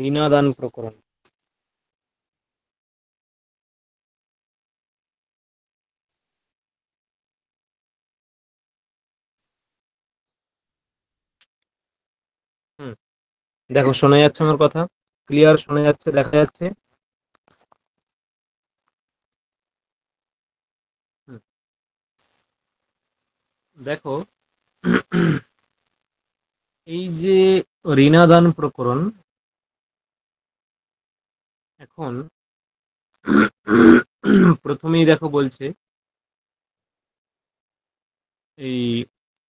ঋণাদান প্রকরণ। হুম, দেখো শোনা যাচ্ছে আমার কথা? ক্লিয়ার শোনা যাচ্ছে, দেখা যাচ্ছে? হুম, দেখো, এই যে ঋণাদান প্রকরণ, এখন প্রথমেই দেখো বলছে এই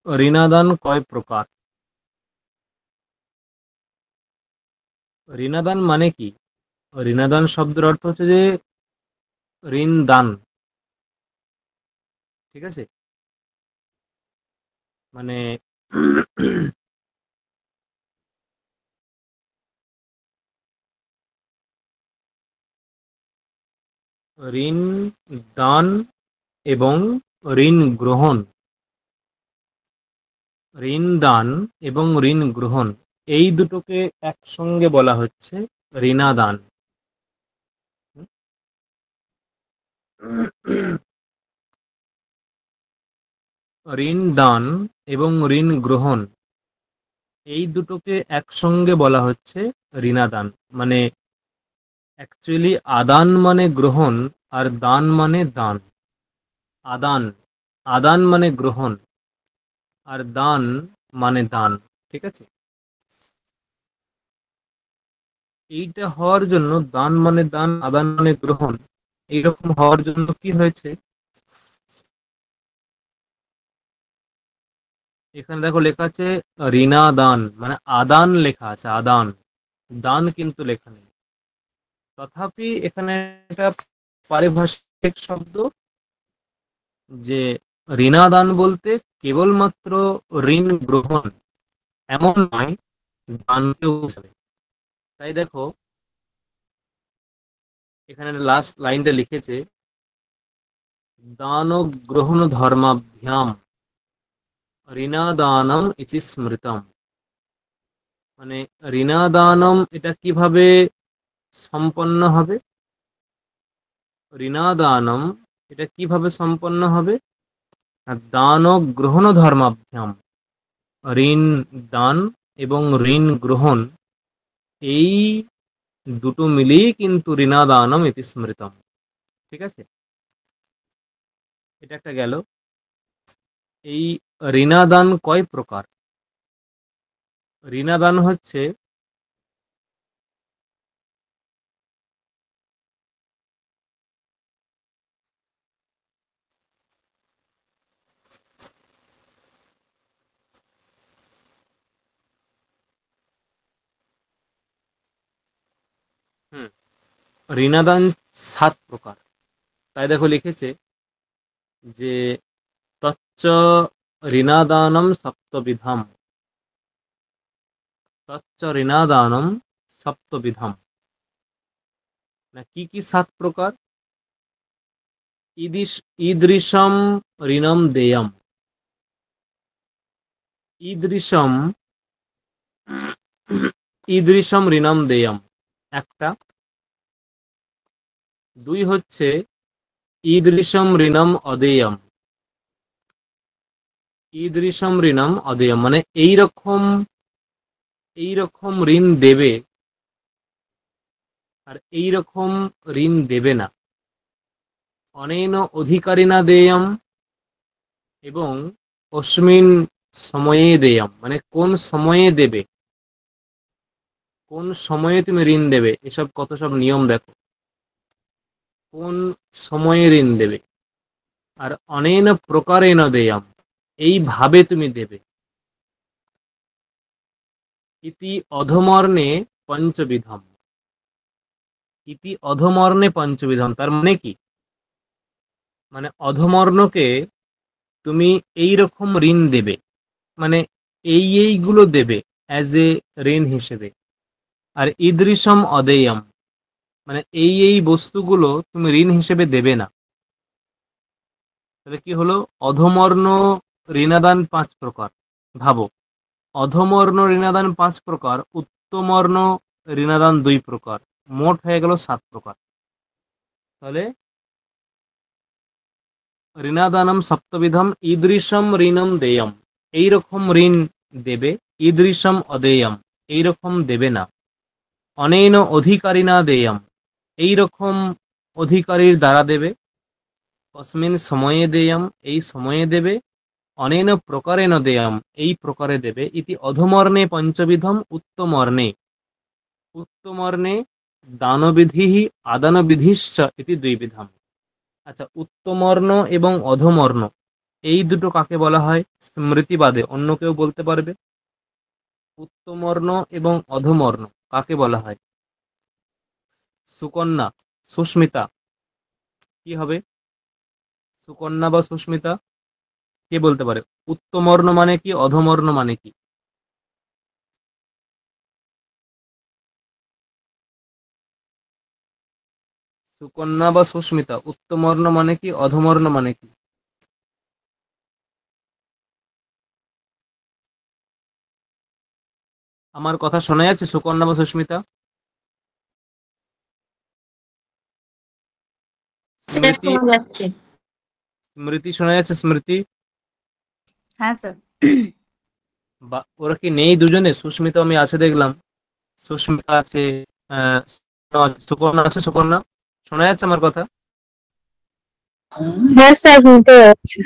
ঋণাদান কয় প্রকার। ঋণাদান মানে কি? ঋণাদান শব্দের অর্থ হচ্ছে যে ঋণ দান, ঠিক আছে? মানে ঋণ দান এবং ঋণ গ্রহণ, ঋণ দান এবং ঋণ গ্রহণ, এই দুটোকে একসঙ্গে বলা হচ্ছে ঋণাদান। ঋণ দান এবং ঋণ গ্রহণ, এই দুটোকে একসঙ্গে বলা হচ্ছে ঋণাদান। মানে অ্যাকচুয়ালি আদান মানে গ্রহণ, আর দান মানে দান। আদান, আদান মানে গ্রহণ, আর দান মানে দান, ঠিক আছে? এইটা হওয়ার জন্য, দান মানে দান, আদান মানে গ্রহণ, এইরকম হওয়ার জন্য কি হয়েছে, এখানে দেখো লেখা আছে ঋণাদান, মানে আদান লেখা আছে, আদান, দান কিন্তু লেখা নেই। তথাপি এখানে একটা পারিভাষিক শব্দ, যে ঋণাদান বলতে কেবলমাত্র ঋণ গ্রহণ এমন নয়, দানকেও বোঝাবে। তাই দেখো এখানে লাস্ট লাইনটা লিখেছে, দান গ্রহণ ধর্মাভ্যাম ঋণাদানম ইতি স্মৃতম। মানে ঋণাদানম এটা কিভাবে সম্পন্ন হবে, ঋণাদানম এটা কিভাবে সম্পন্ন হবে, আর দান গ্রহণ ধর্মাভ্যাম, ঋণ দান এবং ঋণ গ্রহণ, এই দুটো মিলেই কিন্তু ঋণাদানম ইতি স্মৃতম, ঠিক আছে? এটা একটা গেল। এই ঋণাদান কয় প্রকার? ঋণাদান হচ্ছে, হুম, ঋণাদান 7 প্রকার। তাই দেখো লিখেছে যে তচ্চ ঋণাদানম সপ্তবিধম, তচ্চ ঋণাদানম সপ্তবিধম। না, কি কি 7 প্রকার? ঈদৃশম ঋণম দেয়ম, ঈদৃশম, ঈদৃশম ঋণম দেয়ম একটা। দুই হচ্ছে ঈদৃশম ঋণম অদেয়ম, ঈদৃশম ঋণম অদেয়ম, মানে এইরকম, এইরকম ঋণ দেবে আর এইরকম ঋণ দেবে না। অনেন অধিকারিণা দেয়ম এবং অস্মিন সময়ে দেয়ম, মানে কোন সময়ে দেবে, কোন সময়ে তুমি ঋণ দেবে, এসব কত সব নিয়ম দেখো, কোন সময়ে ঋণ দেবে। আর অনেন প্রকারেণ দেয়ম, এইভাবে তুমি দেবে। ইতি অধমর্ণে পঞ্চবিধম, ইতি অধমর্ণে পঞ্চবিধম, তার মানে কি, মানে অধমর্ণকে তুমি এই রকম ঋণ দেবে, মানে এইগুলো দেবে অ্যাজ এ ঋণ হিসেবে। আর ঈদৃশম অদেয়ম, মানে এই বস্তুগুলো তুমি ঋণ হিসেবে দেবে না। তাহলে কি হলো, অধমর্ণ ঋণাদান 5 প্রকার। ভাবো, অধমর্ণ ঋণাদান 5 প্রকার, উত্তমর্ণ ঋণাদান 2 প্রকার, মোট হয়ে গেল 7 প্রকার। তাহলে ঋণাদানম সপ্তবিধম ঈদৃশম ঋণম দেয়ম, এইরকম ঋণ দেবে, ঈদৃশম অদেয়ম, এইরকম দেবে না, অনেন অধিকারিণা দেয়ম, এইরকম অধিকারীর দ্বারা দেবে, তস্মিন সময়ে দেয়ম, এই সময়ে দেবে, অনেন প্রকারেণ দেয়ম, এই প্রকারে দেবে, ইতি অধমর্ণে পঞ্চবিধম উত্তমর্ণে, উত্তমর্ণে দানবিধি আদানবিধিশ্চ ইতি দ্বিবিধম। আচ্ছা, উত্তমর্ণ এবং অধমর্ণ এই দুটো কাকে বলা হয়? স্মৃতিবাদে অন্য কেউ বলতে পারবে? উত্তমর্ণ এবং অধমর্ণ কাকে বলা হয়? সুকন্যা, সুস্মিতা, কি হবে? সুকন্যা বা সুস্মিতা কে বলতে পারে? উত্তমর্ণ মানে কি, অধমর্ণ মানে কি? সুকন্যা বা সুস্মিতা, উত্তমর্ণ মানে কি, অধমর্ণ মানে কি? আমার কথা শোনা যাচ্ছে সুকন্যা বা সুস্মিতা? স্যার স্মৃতি, শোনা যাচ্ছে। স্মৃতি শোনা যাচ্ছে? স্মৃতি হ্যাঁ স্যার। বা ওরা কি নেই দুজনে? সুস্মিতা আমি আছে দেখলাম, সুস্মিতা আছে, আহ, সুকন্যা আছে। সুকন্যা শোনা যাচ্ছে আমার কথা? হ্যাঁ স্যার শুনতে যাচ্ছে।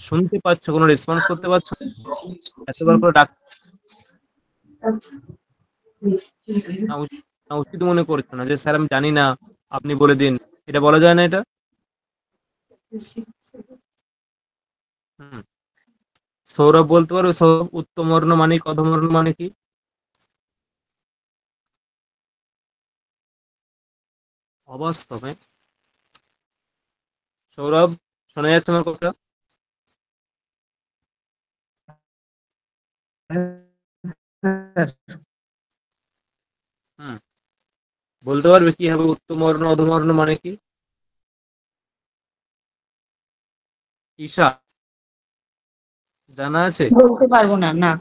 শুনতে পাচ্ছ, কোনো রেসপন্স করতে পারছো? এতবার করে ডাক না না উচিত মনে করছো না যে স্যার আমি জানি না, আপনি বলে দিন, এটা বলা যায় না এটা? হুম, সৌরভ বলতে পারবে? সৌরভ, উত্তমর্ণ মানে কি, অধমর্ণ মানে কি? অবাস্তবে। সৌরভ শোনা যাচ্ছে আমার কথা? হুম, বলতে পারবে কি হবে উত্তমর্ণ অধমর্ণ মানে কি? ঈশা জানা আছে? বলতে পারবো না, না।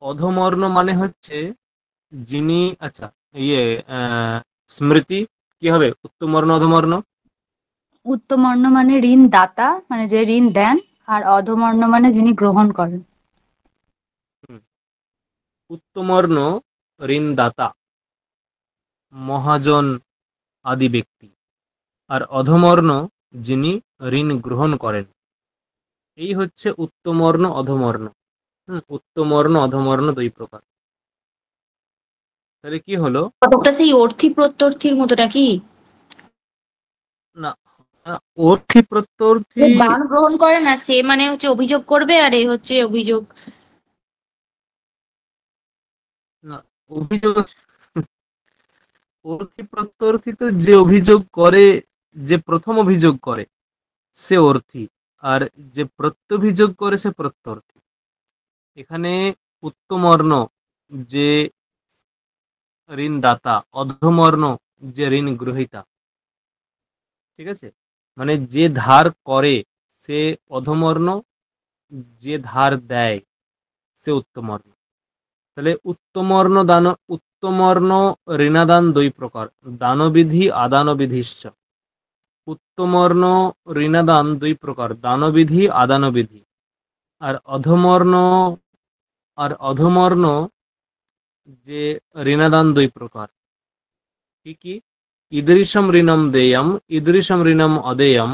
অধমর্ণ মানে হচ্ছে যিনি, আচ্ছা, ইয়ে আহ, স্মৃতি, কি হবে উত্তমর্ণ অধমর্ণ? উত্তমর্ণ মানে ঋণ দাতা, মানে যে ঋণ দেন, আর অধমর্ণ মানে যিনি গ্রহণ করেন। হুম, উত্তমর্ণ ঋণদাতা, মহাজন আদি ব্যক্তি, আর অধমর্ণ যিনি ঋণ গ্রহণ করেন। এই হচ্ছে উত্তমর্ণ অধমর্ণ। উত্তমর্ণ অধমর্ণ 2 প্রকার। তাহলে কি হলো? ব্যাপারটা সেই অর্থী প্রত্যর্থীর মতো নাকি? না, অর্থী যে প্রত্যর্থী। দান গ্রহণ করে না, সে মানে হচ্ছে অভিযোগ করবে, আর এই হচ্ছে অভিযোগ। না, অভিযোগ, অর্থী প্রত্যর্থী তো যে অভিযোগ করে, যে প্রথম অভিযোগ করে সে অর্থী, আর যে প্রত্যভিযোগ করে সে প্রত্যর্থী। এখানে উত্তমর্ণ যে ঋণদাতা, অধমর্ণ যে ঋণ গ্রহীতা। ঠিক আছে, মানে যে ধার করে সে অধমর্ণ, যে ধার দেয় সে উত্তমর্ণ। তাহলে উত্তমর্ণ দান, উত্তমর্ণ ঋণাদান 2 প্রকার, দানবিধি আদানবিধিশ্চ। উত্তমর্ণ ঋণাদান 2 প্রকার, দানবিধি আদানবিধি। আর অধমর্ণ, আর অধমর্ণ যে ঋণাদান 2 প্রকার, কি কি? ঈদৃশম ঋণম দেয়ম, ঈদৃশম ঋণম অদেয়ম,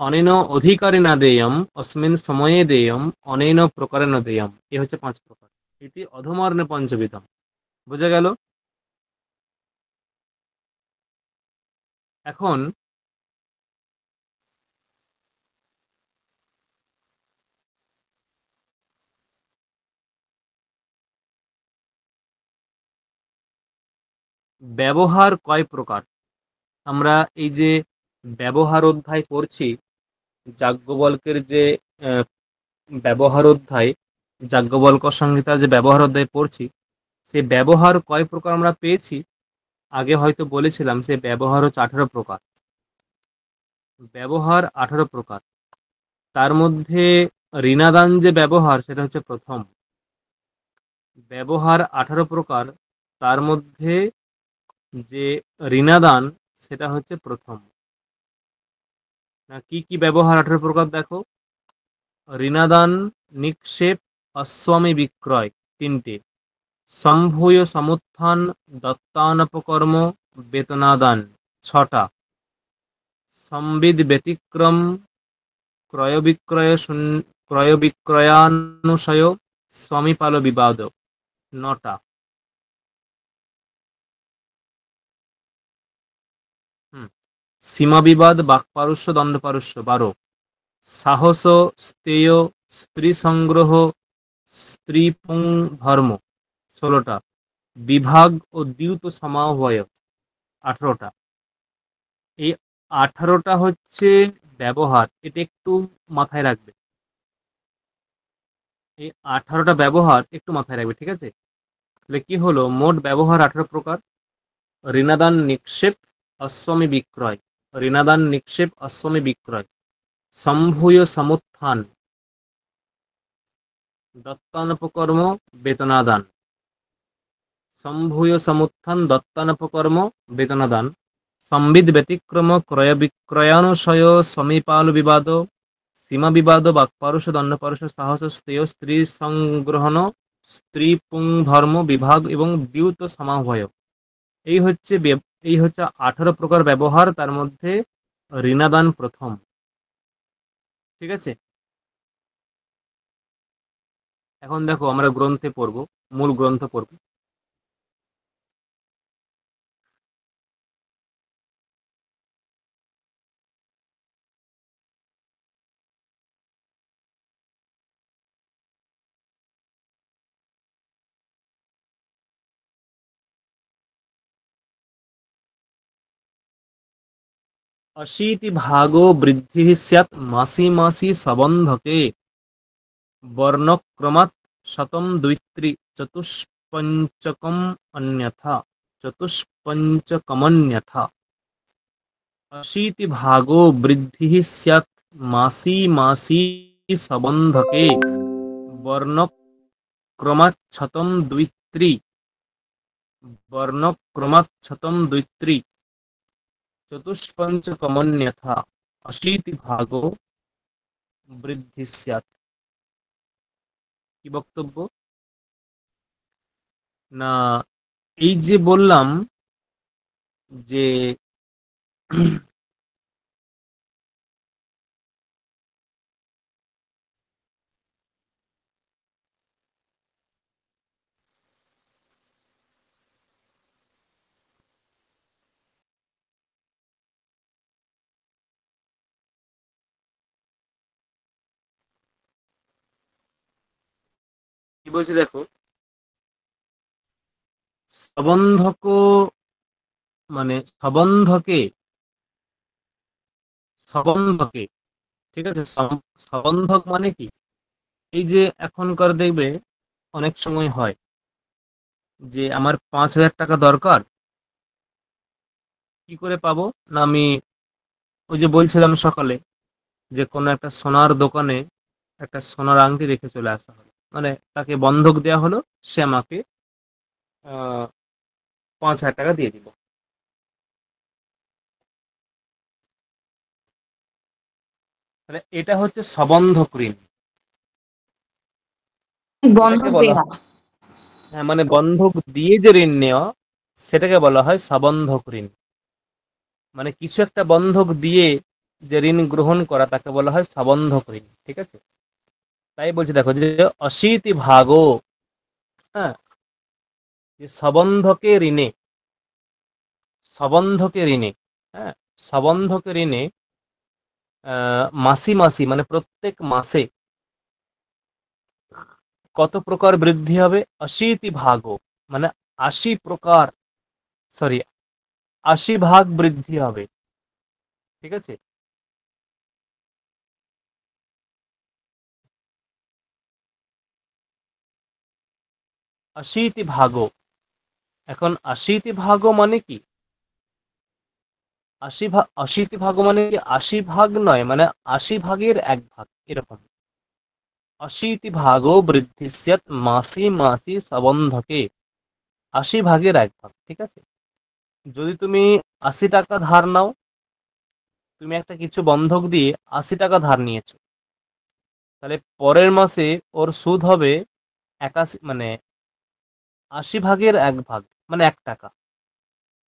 অনেন অধিকারিণা দেয়ম, অস্মিন সময়ে দেয়ম, অনেন প্রকারেণ দেয়ম। এ হচ্ছে 5 প্রকার। এটি অধমর্ণে পঞ্চবিধম। বোঝা গেল? এখন ব্যবহার কয় প্রকার? আমরা এই যে ব্যবহার অধ্যায় পড়ছি, যাজ্ঞবল্কের যে আহ, ব্যবহার অধ্যায়, যাজ্ঞবল্ক সংহিতা যে ব্যবহার অধ্যায় পড়ছি, সে ব্যবহার কয় প্রকার আমরা পেয়েছি? আগে হয়তো বলেছিলাম সে ব্যবহার হচ্ছে 18 প্রকার। ব্যবহার 18 প্রকার। তার মধ্যে ঋণাদান যে ব্যবহার সেটা হচ্ছে প্রথম। ব্যবহার 18 প্রকার, তার মধ্যে যে ঋণাদান সেটা হচ্ছে প্রথম। না, কি কি ব্যবহার 18 প্রকার দেখো, ঋণাদান, নিক্ষেপ, অস্বামী বিক্রয়, তিনটে, সম্ভূয় সমুত্থান, দত্তানপকর্ম, বেতনাদান, ছটা, সংবিদ ব্যতিক্রম, ক্রয় বিক্রয় ক্রয় বিক্রয়ানুশয়, স্বামীপাল বিবাদ, নটা। হুম, সীমা বিবাদ, বাকপারস্য, দণ্ডপারস্য, 12, সাহস, স্তেয়, স্ত্রী সংগ্রহ, স্ত্রী পুং ধর্ম, 16টা, বিভাগ ও দ্যুত সমাহয়, 18টা। এই 18টা হচ্ছে ব্যবহার, এটা একটু মাথায় রাখবে। এই 18টা ব্যবহার একটু মাথায় রাখবে, ঠিক আছে? তাহলে কি হলো, মোট ব্যবহার 18 প্রকার, ঋণাদান, নিক্ষেপ, অস্বামী বিক্রয়, ঋণাদান, নিক্ষেপ, অস্বামী বিক্রয়, সম্ভূয় সমুত্থান, দত্তানপকর্ম, বেতনাদান, সম্ভূয় সমুত্থান, দত্তানপকর্ম, বেতনাদান, সংবিদ ব্যতিক্রম, ক্রয় বিক্রয়ানুশয়, সমীপাল বিবাদ, সীমা বিবাদ, বাকপারস্য, দণ্ডপারস্য, সাহস, স্তেয়, স্ত্রী সংগ্রহণ, স্ত্রী পুং ধর্ম, বিভাগ এবং দ্যুত সমাহয়। এই হচ্ছে 18 প্রকার ব্যবহার, তার মধ্যে ঋণাদান প্রথম। ঠিক আছে, এখন দেখো আমরা গ্রন্থে পড়বো, মূল গ্রন্থ পড়বো। अशीति भागो वृद्धि स्यात् मासी मासी सबन्धके, वर्णक्रमात् शतं द्वित्रि चतुष्पञ्चकम् अन्यथा, चतुष्पञ्चकमन्यथा। अशीति भागो वृद्धि स्यात् मासी मासी सबन्धके, वर्णक्रमात् शतं द्वित्रि, वर्णक्रमात् शतं द्वित्रि चतुष्पञ्चकमन्यथा, अशीति भागो বৃদ্ধি স্যাৎ। কি বক্তব্য? না, এই যে বললাম যে কি বলছি দেখো, প্রবন্ধক মানে প্রবন্ধকে, প্রবন্ধকে, ঠিক আছে, প্রবন্ধক মানে কি, এই যে এখনকার দেখবে অনেক সময় হয় যে আমার 5,000 টাকা দরকার, কি করে পাবো? না, আমি ওই যে বলছিলাম সকালে যে কোনো একটা সোনার দোকানে একটা সোনার আংটি রেখে চলে আসা হলো, মানে তাকে বন্ধক দেওয়া হলো, সে আমাকে 5,000 টাকা দিয়ে দিল। তাহলে এটা হচ্ছে সবন্ধক ঋণ। এটাকে বন্ধক বলা দেয়া। হয়, হ্যাঁ, মানে বন্ধক দিয়ে যে ঋণ নেওয়া, সেটাকে বলা হয় সবন্ধক ঋণ। মানে কিছু একটা বন্ধক দিয়ে যে ঋণ গ্রহণ করা, তাকে বলা হয় সবন্ধক ঋণ। ঠিক আছে, তাই বলছি দেখো যে অশীতি ভাগো, হ্যাঁ, যে সবন্ধকে ঋণে, সবন্ধকে ঋণে, হ্যাঁ, সবন্ধকে ঋণে মাসি মাসি মানে প্রত্যেক মাসে কত প্রকার বৃদ্ধি হবে? অশীতি ভাগো মানে 80 প্রকার, সরি 80 ভাগ বৃদ্ধি হবে। ঠিক আছে, 80 ভাগো। এখন 80 ভাগো মানে কি? 80 ভাগো মানে কি 80 ভাগ নয়, মানে 80 ভাগের 1 ভাগ, এরকম। অশীতি ভাগো বৃদ্ধি স্যাৎ মাসি মাসি সবন্ধকে। 80 ভাগের 1 ভাগ, ঠিক আছে? যদি তুমি 80 টাকা ধার নাও, তুমি একটা কিছু বন্ধক দিয়ে 80 টাকা ধার নিয়েছো, তাহলে পরের মাসে ওর সুদ হবে 81, মানে 80 ভাগের 1 ভাগ, মানে 1 টাকা।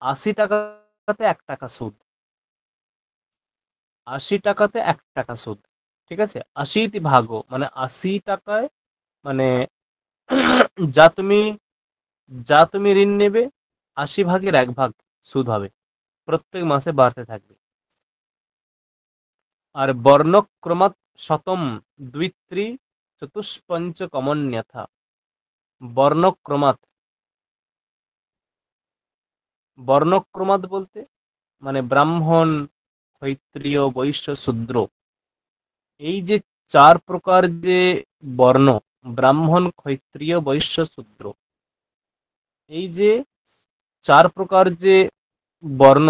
80 টাকাতে 1 টাকা সুদ, 80 টাকাতে 1 টাকা সুদ, ঠিক আছে? 80 ভাগো মানে 80 টাকায়, মানে যা তুমি যা তুমি ঋণ নেবে 80 ভাগের 1 ভাগ সুদ হবে, প্রত্যেক মাসে বাড়তে থাকবে। আর বর্ণক্রমাৎ শতম দ্বিত্রি চতুষ্পঞ্চ কমন্যথা। বর্ণক্রমাৎ, বর্ণক্রমাৎ বলতে মানে ব্রাহ্মণ, ক্ষত্রিয়, বৈশ্য, শূদ্র, এই যে 4 প্রকার যে বর্ণ, ব্রাহ্মণ, ক্ষত্রিয়, বৈশ্য, শূদ্র, এই যে 4 প্রকার যে বর্ণ,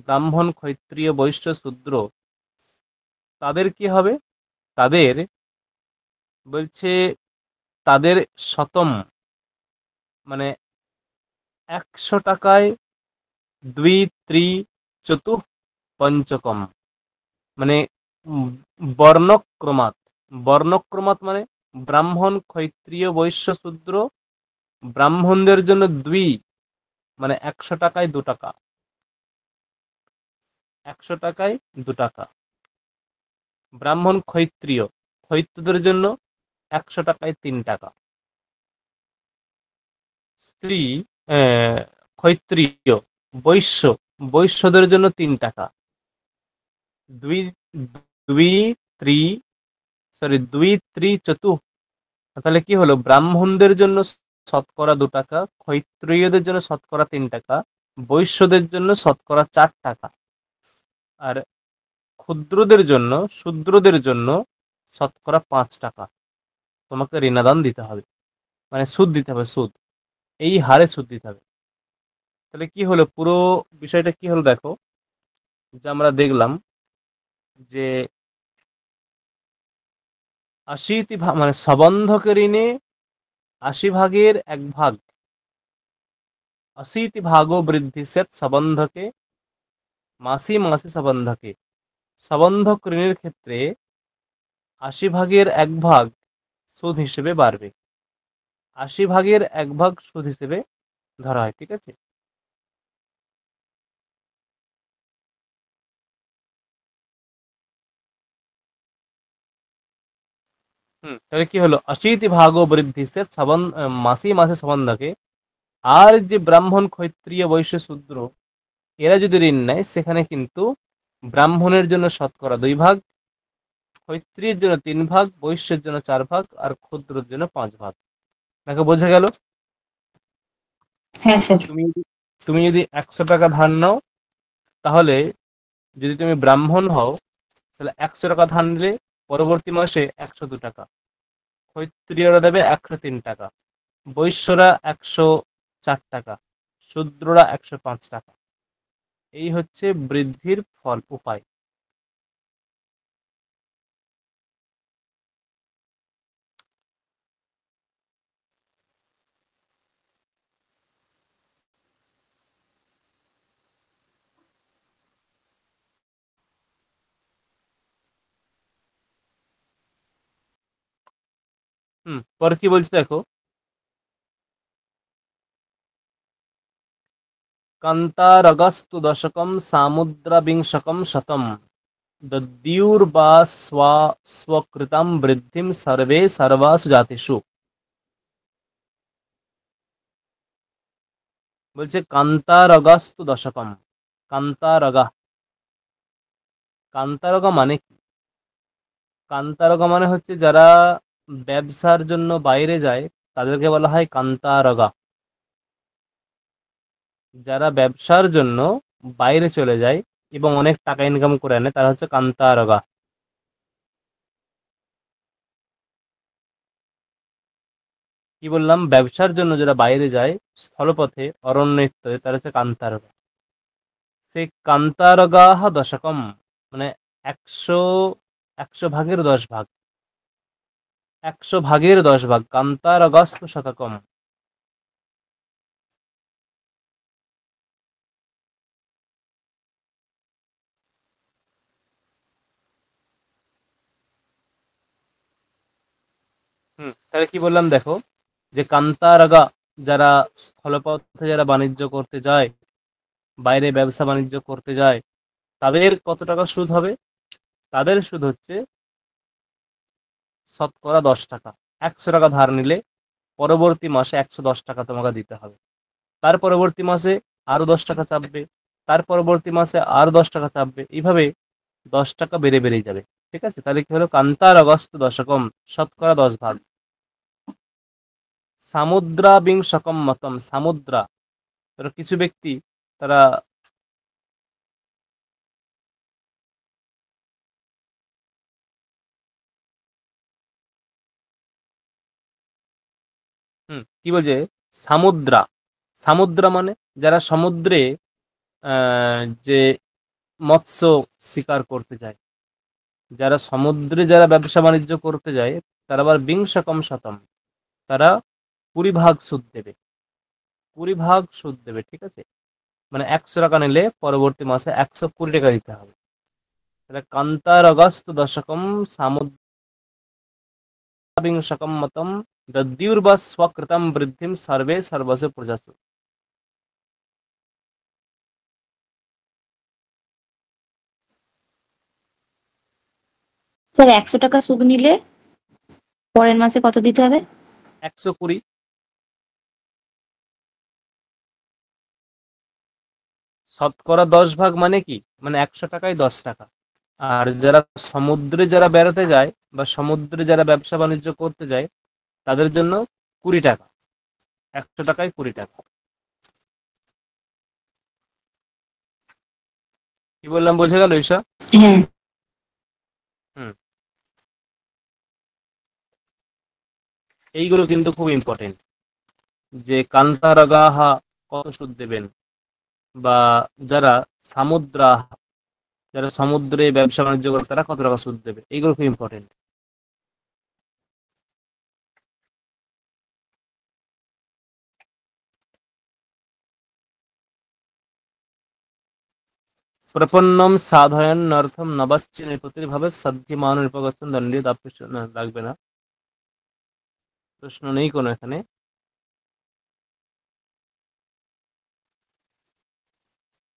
ব্রাহ্মণ, ক্ষত্রিয়, বৈশ্য, শূদ্র, তাদের কি হবে? তাদের বলছে, তাদের শতম মানে 100 টাকায় দ্বি ত্রি চতুঃ পঞ্চকম, মানে বর্ণক্রমাৎ। বর্ণক্রমাৎ মানে ব্রাহ্মণ, ক্ষত্রিয়, বৈশ্য, শূদ্র, ব্রাহ্মণদের জন্য মানে 100 টাকায় 2 টাকা, 100 টাকায় 2 টাকা। ব্রাহ্মণ, ক্ষত্রিয়, ক্ষত্রদের জন্য 100 টাকায় 3 টাকা। স্ত্রী, ক্ষত্রিয়, বৈশ্য, বৈশ্যদের জন্য 3 টাকা। দুই দুই ত্রি দুই ত্রি চতুঃ, তাহলে কি হলো? ব্রাহ্মণদের জন্য শতকরা 2 টাকা, ক্ষত্রিয়দের জন্য শতকরা 3 টাকা, বৈশ্যদের জন্য শতকরা 4 টাকা, আর ক্ষুদ্রদের জন্য, শূদ্রদের জন্য শতকরা 5 টাকা তোমাকে ঋণাদান দিতে হবে, মানে সুদ দিতে হবে, সুদ। এই হারে সুদ দিতে হবে। তাহলে কি হলো, পুরো বিষয়টা কি হলো দেখো, যে আমরা দেখলাম যে 80 মানে সবন্ধকের ঋণে 80 ভাগের 1 ভাগ, 80 ভাগো বৃদ্ধি স্যাৎ সবন্ধকে মাসি মাসি সবন্ধকে। সবন্ধক ঋণের ক্ষেত্রে 80 ভাগের 1 ভাগ সুদ হিসেবে বাড়বে, 80 ভাগের 1 ভাগ সুদ হিসেবে ধরা হয়, ঠিক আছে? তাহলে কি হলো, 80 ভাগো বৃদ্ধি স্যাৎ মাসি মাসে সবন্ধকে। আর যে ব্রাহ্মণ, ক্ষত্রিয়, বৈশ্য, শূদ্র, এরা যদি ঋণ নেয়, সেখানে কিন্তু ব্রাহ্মণের জন্য শতকরা 2 ভাগ, ক্ষত্রিয়ের জন্য 3 ভাগ, বৈশ্যের জন্য 4 ভাগ, আর ক্ষুদ্রের জন্য 5 ভাগ। দেখো, বোঝা গেল? হ্যাঁ স্যার। তুমি যদি 100 টাকা ধার নাও, তাহলে যদি তুমি ব্রাহ্মণ হও, তাহলে 100 টাকা ধার নিলে পরবর্তী মাসে 102 টাকা, ক্ষত্রিয়রা দেবে 103 টাকা, বৈশ্যরা 104 টাকা, শূদ্ররা 105 টাকা। এই হচ্ছে বৃদ্ধির ফল উপায়। পরে কি বলছে দেখো, কান্তারগস্তু দশকম সামুদ্রবিংশকম শতম দদ্যুর্বা স্বকৃতাম বৃদ্ধিম সর্বে সর্বাসু জাতিষু। বলছে কান্তারগস্তু দশকম। কান্তারগা, কান্তারগা মানে কি? কান্তারগা মানে হচ্ছে যারা ব্যবসার জন্য বাইরে যায়, তাদেরকে বলা হয় কান্তারগা। যারা ব্যবসার জন্য বাইরে চলে যায় এবং অনেক টাকা ইনকাম করে আনে, তারা হচ্ছে কান্তারগা। কি বললাম? ব্যবসার জন্য যারা বাইরে যায়, স্থলপথে, অরণ্য ইত্যাদি, তারা হচ্ছে কান্তারগা। সেই কান্তারগাহ দশকম মানে 100 100 ভাগের 10 ভাগ। 100 ভাগের 10 ভাগ, কান্তার অগস্ত শতকম। তাহলে কি বললাম দেখো, যে কান্তারাগা, যারা স্থলপথে যারা বাণিজ্য করতে যায়, বাইরে ব্যবসা বাণিজ্য করতে যায়, তাদের কত টাকা সুদ হবে? তাদের সুদ হচ্ছে শতকরা 10 টাকা। 100 টাকা ধার নিলে পরবর্তী মাসে 110 টাকা তোমাকে দিতে হবে। তার পরবর্তী মাসে আরো 10 টাকা চাপবে, তার পরবর্তী মাসে আরো 10 টাকা চাপবে, এইভাবে 10 টাকা বেড়ে বেড়েই যাবে। ঠিক আছে, তাহলে কি হলো, কান্তার অগস্ত দশকম, শতকরা 10 ভাগ। সামুদ্রা বিংশকম মতম, সামুদ্রা, তারা কিছু ব্যক্তি, তারা কি বলছে, সামুদ্রা, সামুদ্রা মানে যারা সমুদ্রে যে মৎস্য শিকার করতে যায়, যারা সমুদ্রে যারা ব্যবসা বাণিজ্য করতে যায়, তারা আবার বিংশকম শতম, তারা 20 ভাগ সুদ দেবে, 20 ভাগ সুদ দেবে। ঠিক আছে, মানে 100 টাকা নিলে পরবর্তী মাসে 120 টাকা দিতে হবে। তাহলে কান্তার অগস্ত দশকম সামুদ্রাবিংশকম মতম দদ্যুর্বা স্বকৃতম বৃদ্ধিম সর্বে সর্বস্ব প্রজাসু। স্যার 100 টাকা সুদ নিলে পরের মাসে কত দিতে হবে? 120। শতকরা 10 ভাগ মানে কি, মানে 100 টাকায় 10 টাকা। আর যারা সমুদ্রে যারা বেড়াতে যায় বা সমুদ্রে যারা ব্যবসা বাণিজ্য করতে যায়, তাদের জন্য 20 টাকা, 100 টাকায় 20 টাকা। কি বললাম, বোঝা গেল ঈশা? হ্যাঁ। হুম, এইগুলো কিন্তু খুব ইম্পর্টেন্ট, যে কান্তারাগাহা কত সুদ দেবেন, বা যারা সামুদ্রা, যারা সমুদ্রে ব্যবসা বাণিজ্য করে, তারা কত টাকা সুদ দেবে, এইগুলো খুব ইম্পর্টেন্ট। প্রপন্নম সাধয়ন্নর্থম নবাচ্চি নিপতির্ভাবে সাধ্যমান নিপগতম দণ্ডীয় দাপ্য, না লাগবে না, প্রশ্ন নেই কোনো এখানে।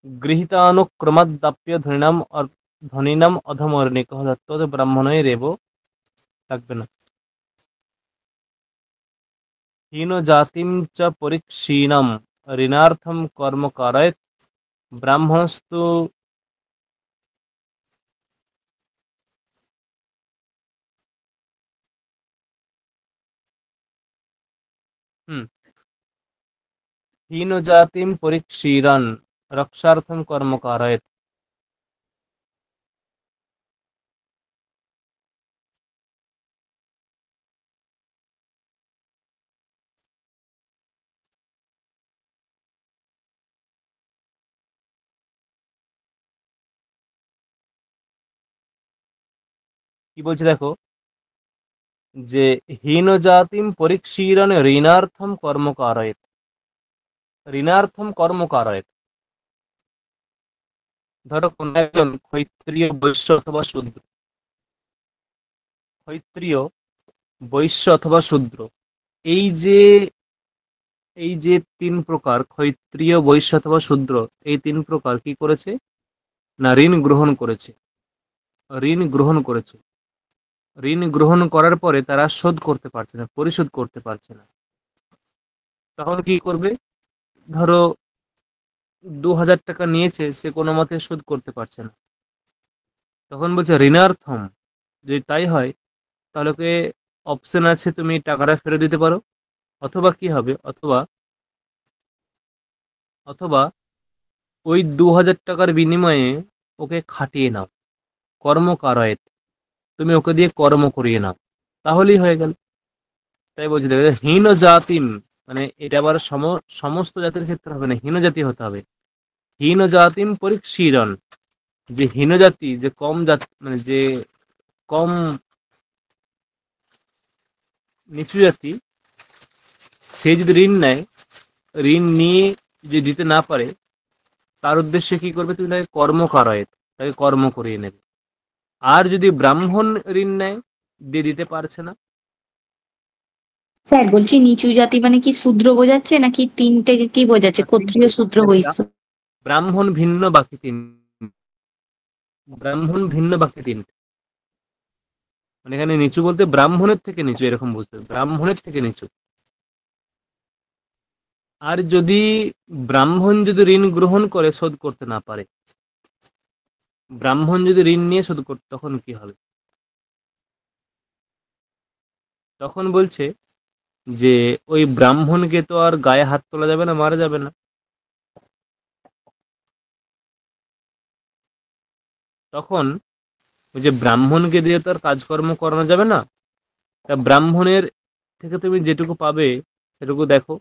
গৃহীতানুক্রমাদাপ্য ধনিনাম অধমর্ণিক দত্তদ ব্রাহ্মণই রেব, লাগবে না। হীন জাতিম চ পরীক্ষীণম ঋণার্থম কর্ম কারয়েৎ ব্রাহ্মণস্তু। হুম, হীন জাতিম পরীক্ষীরণ রক্ষার্থম কর্ম কারয়েৎ। কি বলছে দেখো, যে হীন জাতিম পরীক্ষীরণ ঋণার্থম কর্ম কারয়েৎ, ঋণার্থম কর্ম কারয়েৎ। ধরো কোন একজন ক্ষত্রিয়, বৈশ্য অথবা শূদ্র, ক্ষত্রিয়, বৈশ্য অথবা শূদ্র, এই যে এই যে 3 প্রকার, ক্ষত্রিয়, বৈশ্য অথবা শূদ্র, এই 3 প্রকার কি করেছে, না ঋণ গ্রহণ করেছে, ঋণ গ্রহণ করেছে। ঋণ গ্রহণ করার পরে তারা শোধ করতে পারছে না, পরিশোধ করতে পারছে না, তখন কি করবে? ধরো 2000 টাকা নিয়েছে, সে কোনো মতে শোধ করতে পারছে না, তখন বলছে ঋণার্থম। যদি তাই হয়, তাহলে ওকে অপশন আছে, তুমি টাকাটা ফেরত দিতে পারো, অথবা কি হবে, অথবা অথবা ওই 2000 টাকার বিনিময়ে ওকে খাটিয়ে নাও, কর্ম কারয়েত, তুমি ওকে দিয়ে কর্ম করিয়ে নাও, তাহলেই হয়ে গেল। তাই বলছি দেখো, হীন জাতিম, মানে এটা আবার সমস্ত জাতির ক্ষেত্রে হবে না, হীন জাতি হতে হবে। হীন জাতিম পরীক্ষীরণ, যে হীন জাতি, যে কম জাতি, মানে যে কম নিচু জাতি সে যদি ঋণ নেয়, ঋণ নিয়ে যদি দিতে না পারে, তার উদ্দেশ্যে কি করবে, তুমি তাকে কর্ম করায়, তাকে কর্ম করিয়ে নেবে। আর যদি ব্রাহ্মণ ঋণ নেয়, দিয়ে দিতে পারছে না, স্যার বলছি নিচু জাতি মানে কি শূদ্র বোঝাচ্ছে নাকি তিনটে কি বোঝাচ্ছে, ক্ষত্রিয় তিনটে, শূদ্র মানে বৈশ্য? ব্রাহ্মণ ভিন্ন বাকি তিন, ব্রাহ্মণ ভিন্ন বাকি তিনটে। মানে এখানে নিচু বলতে ব্রাহ্মণের থেকে নিচু, এরকম বুঝতে হবে, ব্রাহ্মণের থেকে নিচু। আর যদি ব্রাহ্মণ যদি ঋণ গ্রহণ করে শোধ করতে না পারে, ব্রাহ্মণ যদি ঋণ নিয়ে শোধ করতে, তখন কি হবে? তখন বলছে যে ওই ব্রাহ্মণকে তো আর গায়ে হাত তোলা যাবে না, মারা যাবে না। তখন ওই যে ব্রাহ্মণকে দিয়ে তো আর কাজকর্ম করানো যাবে না, তা ব্রাহ্মণের থেকে তুমি যেটুকু পাবে সেটুকু দেখো।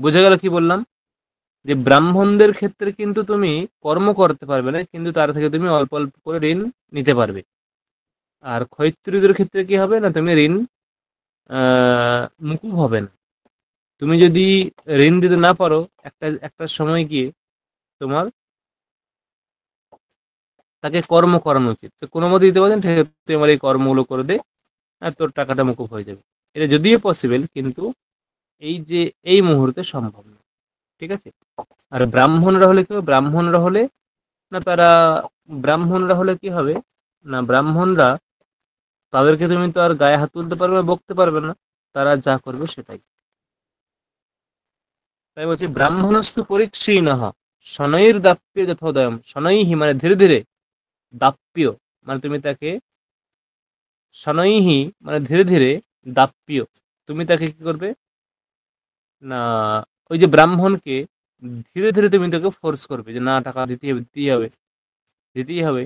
বুঝে গেল কি বললাম? যে ব্রাহ্মণদের ক্ষেত্রে কিন্তু তুমি কর্ম করতে পারবে না, কিন্তু তার থেকে তুমি অল্প অল্প করে ঋণ নিতে পারবে। আর ক্ষত্রিয়দের ক্ষেত্রে কি হবে না, তুমি ঋণ মুকুব হবে না। তুমি যদি ঋণ দিতে না পারো, একটা একটা সময় গিয়ে তোমার তাকে কর্ম করানো উচিত। তো কোনো মতে দিতে পারছেন, ঠিক আছে তুই আমার এই কর্মগুলো করে দে, আর তোর টাকাটা মুকুব হয়ে যাবে। এটা যদিও পসিবল, কিন্তু এই যে এই মুহূর্তে সম্ভব না। ঠিক আছে? আর ব্রাহ্মণরা হলে কি হবে? ব্রাহ্মণরা হলে না তারা, ব্রাহ্মণরা হলে কি হবে না, ব্রাহ্মণরা, তাদেরকে তুমি তো আর গায়ে হাত তুলতে পারবে না, বকতে পারবে না, তারা যা করবে সেটাই। তাই বলছি ব্রাহ্মণস্তু পরিচ্ছন্নঃ শনৈর দাপ্য যথোদয়ম, শনৈহি মানে ধীরে ধীরে, দাপ্য মানে তুমি তাকে, শনৈহি মানে ধীরে ধীরে, দাপ্য তুমি তাকে কি করবে না, ওই যে ব্রাহ্মণকে ধীরে ধীরে তুমি তাকে ফোর্স করবে যে না, টাকা দিতেই হবে, দিতেই হবে, দিতেই হবে।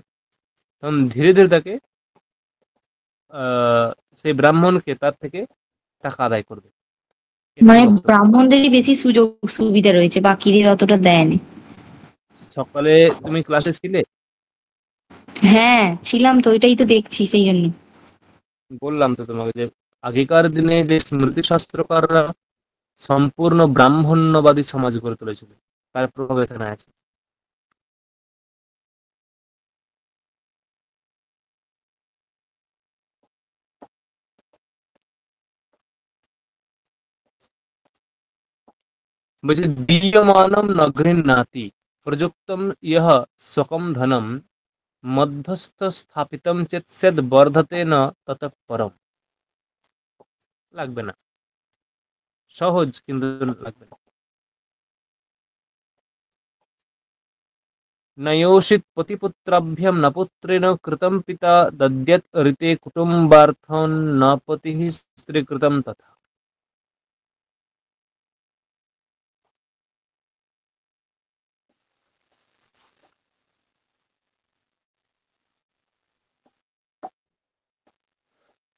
তখন ধীরে ধীরে তাকে সেই ব্রাহ্মণকে তার থেকে টাকা আদায় করবে। এটাই মানে বক্তব্য। ব্রাহ্মণদেরই বেশি সুযোগ সুবিধা রয়েছে, বাকিদের অতটা দেয়নি। সকালে তুমি ক্লাসে ছিলে? হ্যাঁ ছিলাম তো, এটাই তো দেখছি সেই জন্য। বললাম তো তোমাকে যে আগেকার দিনে যে স্মৃতি শাস্ত্রকাররা সম্পূর্ণ ব্রাহ্মণ্যবাদী সমাজ গড়ে তুলেছিল, তার প্রভাব এখানে আছে। বলছে দীয়মানম ন গৃহ্ণাতি প্রযুক্তম ইহ স্বকম ধনম মধ্যস্থ স্থাপিতম চেত স্যাদ বর্ধতে ন ততঃ পরম। লাগবে না, সহজ কিন্তু লাগবে না। নয়োষিত পতিপুত্রাভ্যাম ন পুত্রেণ কৃতম পিতা দদ্যৎ ঋতে কুটুম্বার্থং ন পতিঃ স্ত্রী কৃতম তথা।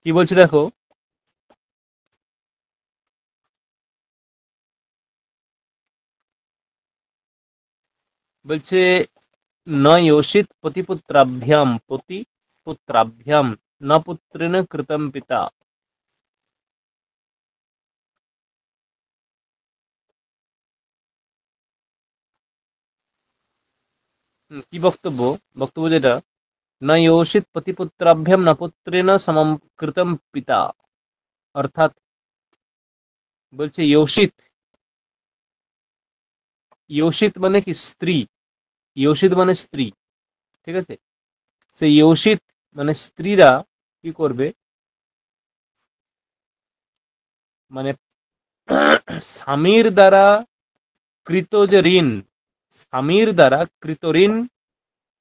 কি বলছে দেখো, বলছে ন योषित পতিপুত্রাভ্যাম, পতিপুত্রাভ্যাম ন পুত্রেণ কৃতম পিতা। কি বক্তব্য? বক্তব্য যেটা, ন योषित পতিপুত্রাভ্যাম ন পুত্রেণ সমম কৃতম পিতা, অর্থাৎ বলছে योषित, योषित মানে কি স্ত্রী, योषित মানে স্ত্রী, ঠিক আছে? সেই योषित মানে স্ত্রীরা কি করবে, মানে স্বামীর দ্বারা কৃত যে ঋণ, স্বামীর দ্বারা কৃত ঋণ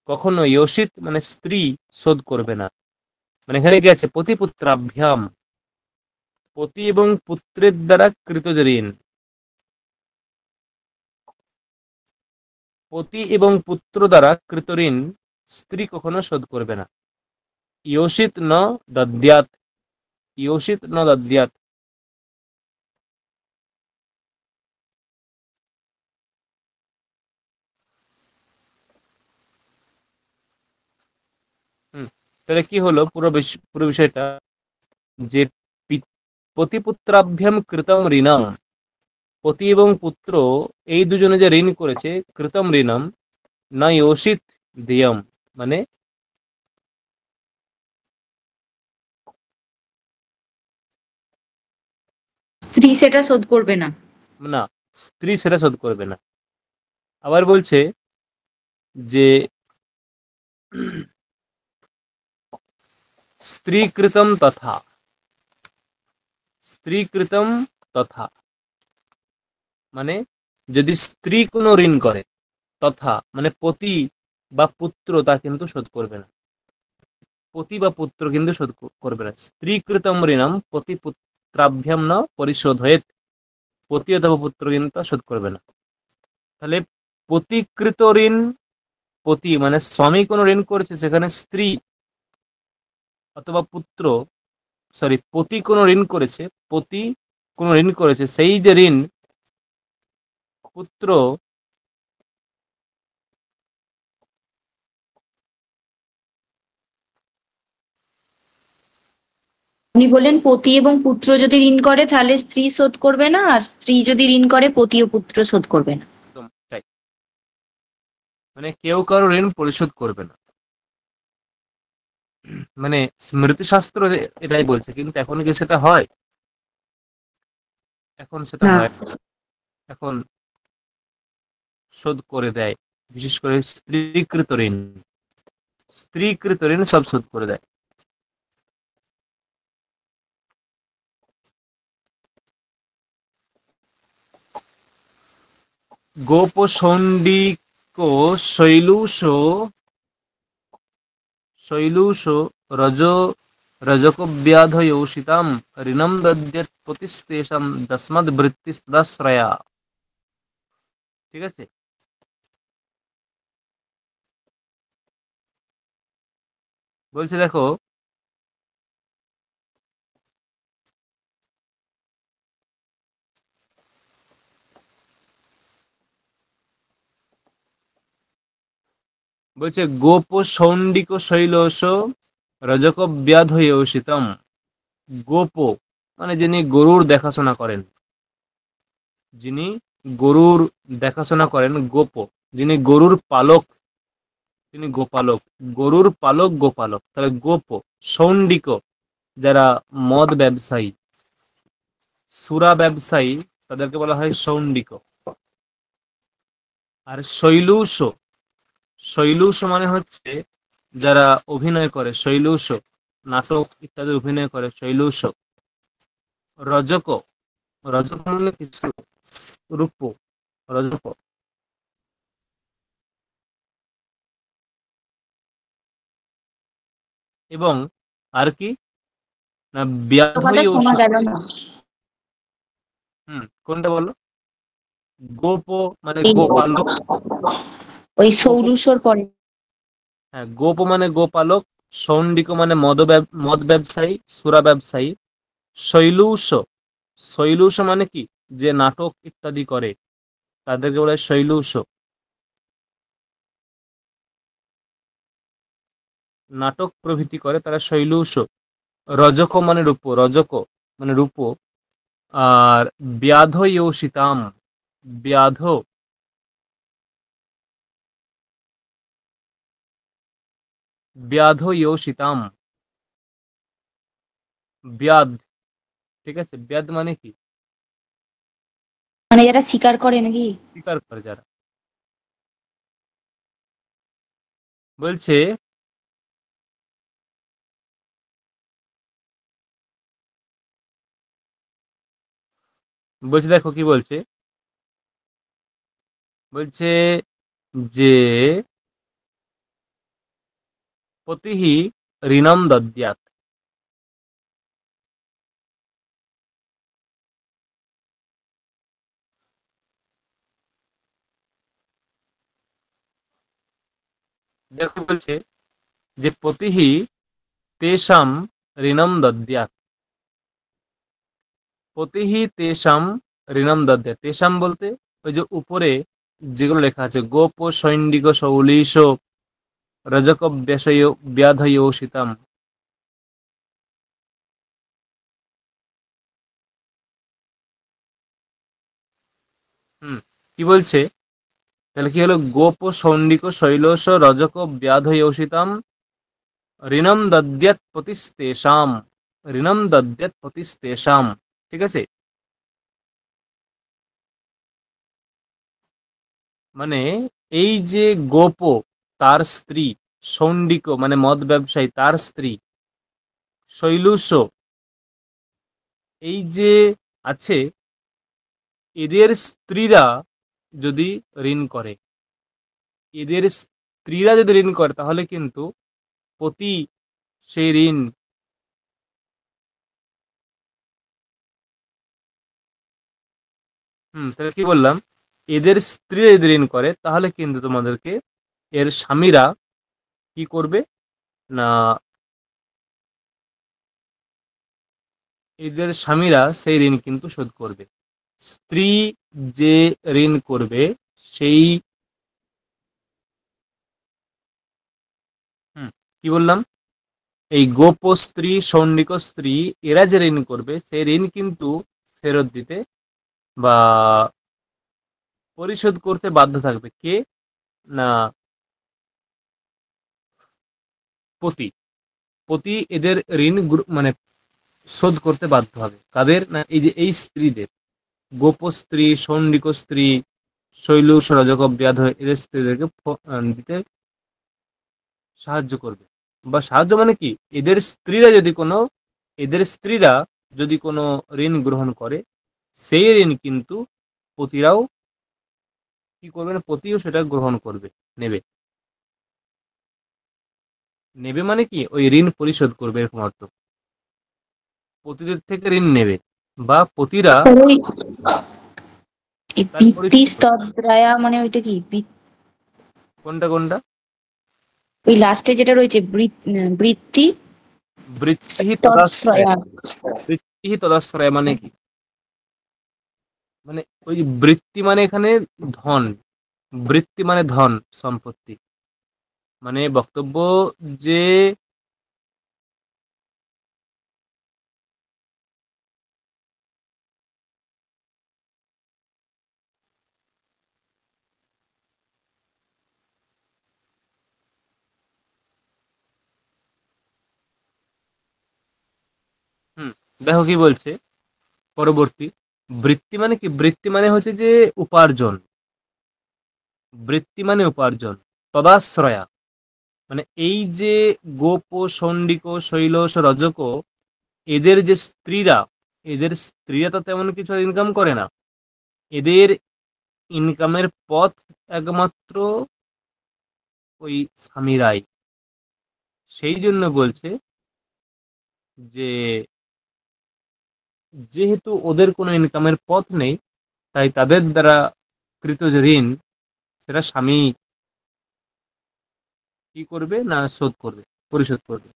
কখনো योषित মানে স্ত্রী শোধ করবে না। মানে এখানে কি আছে, পতিপুত্রাভ্যাম, পতি এবং পুত্রের দ্বারা কৃত যে ঋণ, পতি এবং পুত্র দ্বারা কৃত ঋণ স্ত্রী কখনো শোধ করবে না। योषित ন দদ্যাৎ, योषित ন দদ্যাৎ। তাহলে কি হলো পুরো বিষয়টা, যে পতিপুত্রাভ্যাম কৃতম ঋণম, পতি এবং পুত্র এই দুজনে যে ঋণ করেছে, কৃতম ঋণম না যোষিত দিয়ম, মানে স্ত্রী সেটা শোধ করবে না। না, স্ত্রী সেটা শোধ করবে না। আবার বলছে যে স্ত্রীকৃতম তথা, স্ত্রীকৃতম তথা, মানে যদি স্ত্রী কোনো ঋণ করে, তথা মানে পতি বা পুত্র তা কিন্তু শোধ করবে না, পতি বা পুত্র কিন্তু শোধ করবে না। স্ত্রীকৃতম ঋণম পতি পুত্রাভ্যাম ন পরিশোধয়েত, পতি অথবা পুত্র কিন্তু তা শোধ করবে না। তাহলে পতিকৃত ঋণ, পতি মানে স্বামী কোনো ঋণ করেছে, সেখানে স্ত্রী অথবা পুত্র, সরি পতি কোনো ঋণ করেছে, পতি কোনো ঋণ করেছে, সেই যে ঋণ পুত্র উনি বললেন পতি এবং পুত্র যদি ঋণ করে তাহলে স্ত্রী শোধ করবে না, আর স্ত্রী যদি ঋণ করে পতি ও পুত্র শোধ করবে না। একদম তাই, মানে কেউ কারো ঋণ পরিশোধ করবে না, মানে স্মৃতিশাস্ত্র এটাই বলছে, কিন্তু এখন কি সেটা হয়? এখন সেটা না, হয় না। এখন শোধ করে দেয়, বিশেষ করে স্ত্রীকৃত ঋণ, স্ত্রীকৃত ঋণ সব শোধ করে দেয়। গোপসণ্ডিক শৈলূষ, শৈলূষ রজ রজকব্যাধয়োষিতাম ঋণম দদ্যেত পতিস্তেষাম তস্মাদ বৃত্তিস্তদাশ্রয়া। ঠিক আছে, বলছে দেখো, বলছে গোপ সৌন্ডিক শৈলস রজক ব্যাধয়োষিতম। গোপ মানে যিনি গরুর দেখাশোনা করেন, যিনি গরুর দেখাশোনা করেন, গোপ যিনি গরুর পালক, তিনি গোপালক, গরুর পালক গোপালক। তাহলে গোপ, সৌন্ডিক যারা মদ ব্যবসায়ী, সুরা ব্যবসায়ী, তাদেরকে বলা হয় সৌন্ডিক। আর শৈলূষ, শৈলূষ মানে হচ্ছে যারা অভিনয় করে, শৈলূষ নাটক ইত্যাদি অভিনয় করে, শৈলূষ। রজক, রজক মানে কিছু রূপ, রজক। এবং আর কি না, কথাটা ব্যাধই শোনা ঔষধ। গেল না। কোনটা বলো? গোপ মানে এই গোপালক, ওই গোপ, সৌরুষর পরে। হ্যাঁ গোপ মানে গোপালক, সৌন্ডিক মানে মদ ব্যবসায়ী, সুরা ব্যবসায়ী। শৈলূষ, শৈলূষ মানে কি, যে নাটক ইত্যাদি করে, তাদেরকে বলে শৈলূষ। নাটক প্রভৃতি করে তারা শৈলূষ। রজক মানে রূপ, রজক মানে রূপ। আর ব্যাধ ইয়োষিতাম, ব্যাধ, ব্যাধ ইয়োষিতাম, ব্যাধ। ঠিক আছে, ব্যাধ মানে কি, মানে যারা স্বীকার করে নাকি? স্বীকার করে যারা। বলছে বলছে দেখো কি বলছে, বলছে যে পতিঃ ঋণম দদ্যাৎ। দেখো বলছে যে পতিঃ তেষাম ঋণম দদ্যাৎ, পতিঃ তেষাম ঋণম দদ্যাৎ। তেষাম বলতে ওই যে উপরে যেগুলো লেখা আছে, গোপ সৈন্ডিক শৌলীশ রজক ব্যাধয়োষিতম। কি বলছে? তাহলে কি হলো? গোপ সৌন্ডিক শৈলশ রজক ব্যাধয়োষিতম ঋণম দদ্যাৎ পতিস্তেষাম। ঋণম দদ্যাৎ পতিস্তেষাম। ঠিক আছে, মানে এই যে গোপ, তার স্ত্রী, সৌন্ডিক মানে মদ ব্যবসায়ী, তার স্ত্রী, শৈলুষ, এই যে আছে, এদের স্ত্রীরা যদি ঋণ করে, এদের স্ত্রীরা যদি ঋণ করে, তাহলে কিন্তু পতি সেই ঋণ, তাহলে কি বললাম, এদের স্ত্রীরা যদি ঋণ করে তাহলে কিন্তু তোমাদেরকে এর স্বামীরা কি করবে না, এদের স্বামীরা সেই ঋণ কিন্তু শোধ করবে। স্ত্রী যে ঋণ করবে সেই, কি বললাম, এই গোপ স্ত্রী, সৌন্ডিক স্ত্রী, এরা যে ঋণ করবে সেই ঋণ কিন্তু ফেরত দিতে বা পরিশোধ করতে বাধ্য থাকবে কে না, পতি। পতি এদের ঋণ মানে শোধ করতে বাধ্য হবে। কাদের না, এই যে এই স্ত্রীদের, গোপ স্ত্রী, সৌন্ডিক স্ত্রী, শৈলুষ, রজক ব্যাধ, এদের স্ত্রীদেরকে দিতে সাহায্য করবে। বা সাহায্য মানে কি, এদের স্ত্রীরা যদি কোনো, এদের স্ত্রীরা যদি কোনো ঋণ গ্রহণ করে, সেই ঋণ কিন্তু পতিরাও কি করবে না, পতিও সেটা গ্রহণ করবে, নেবে। নেবে মানে কি, ওই ঋণ পরিশোধ করবে, এরকম অর্থ। পতিদের থেকে ঋণ নেবে বা পতিরা তো ওই এই তার বৃত্তি পরিশোধ করবে। স্তদ্রায়া মানে ওইটা কি কোনটা কোনটা? ওই লাস্টে যেটা রয়েছে বৃত্তি বৃত্তি তদাশ্রয়। স্তদ্রয়া। বৃত্তি তদাশ্রয় মানে কি, মানে ওই যে বৃত্তি মানে এখানে ধন, বৃত্তি মানে ধন সম্পত্তি, মানে বক্তব্য যে, হুম দেখো কি বলছে পরবর্তী, বৃত্তি মানে কি, বৃত্তি মানে হচ্ছে যে উপার্জন, বৃত্তি মানে উপার্জন, তদাশ্রয়া মানে এই যে গোপ, সন্ডিক, শৈলশ, রজক, এদের যে স্ত্রীরা, এদের স্ত্রীরা তো তেমন কিছু ইনকাম করে না, এদের ইনকামের পথ একমাত্র ওই স্বামীরাই। সেই জন্য বলছে যে যেহেতু ওদের কোনো ইনকামের পথ নেই, তাই তাদের দ্বারা কৃত যে ঋণ, সেটা স্বামী কি করবে না, শোধ করবে, পরিশোধ করবে।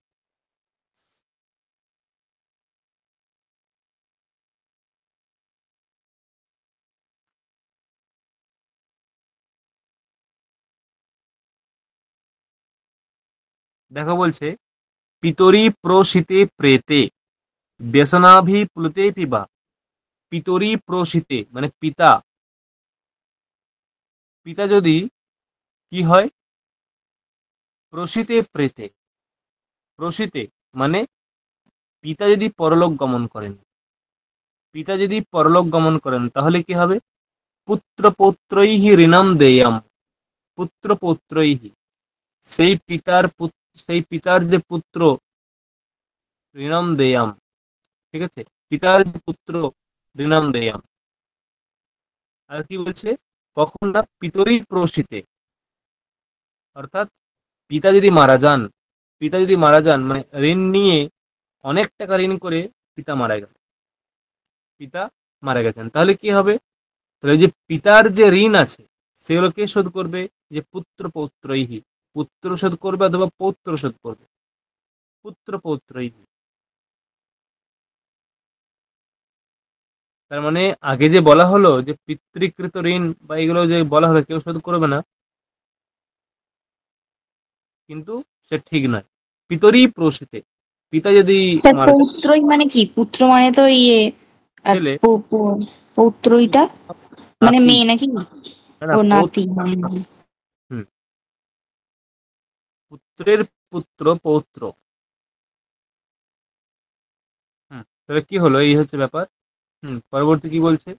দেখো বলছে, পিতরি প্রসিতে প্রেতে ব্যসনাভিপ্লুতে পিবা। পিতরি প্রসিতে মানে পিতা, পিতা যদি কি হয়, প্রসিতে প্রেতে, প্রসিতে মানে পিতা যদি পরলোক গমন করেন, পিতা যদি পরলোক গমন করেন তাহলে কি হবে, পুত্র পৌত্রৈহি ঋণম দেয়ম। পুত্র পৌত্রৈহি, সেই পিতার সেই পিতার যে পুত্র, ঋণম দেয়াম, ঠিক আছে, পিতার যে পুত্র ঋণম দেয়াম। আর কি বলছে, কখন না, পিতরি প্রসিতে, অর্থাৎ পিতা যদি মারা যান, পিতা যদি মারা যান মানে ঋণ নিয়ে অনেক টাকা ঋণ করে পিতা মারা গেল, পিতা মারা গেছেন, তাহলে কি হবে, তাহলে যে পিতার যে ঋণ আছে সেগুলো কে শোধ করবে, যে পুত্র পৌত্রইহি, পুত্র শোধ করবে অথবা পৌত্র শোধ করবে, পুত্র পৌত্রইহি। তার মানে আগে যে বলা হলো যে পিতৃকৃত ঋণ বা এগুলো যে বলা হলো কেউ শোধ করবে না, কিন্তু সে ঠিক নয়। পিতরি প্রসূতে, পিতা যদি স্যার মারা যায়, পৌত্রই মানে কি? পুত্র মানে তো ইয়ে, আর ছেলে, পৌত্রইটা মানে নাতি, মেয়ে নাকি? না ও পৌত্র, নাতি, হ্যাঁ হ্যাঁ। হুম, পুত্রের পুত্র পৌত্র। তাহলে কি হলো, এই হচ্ছে ব্যাপার। পরবর্তী কি বলছে?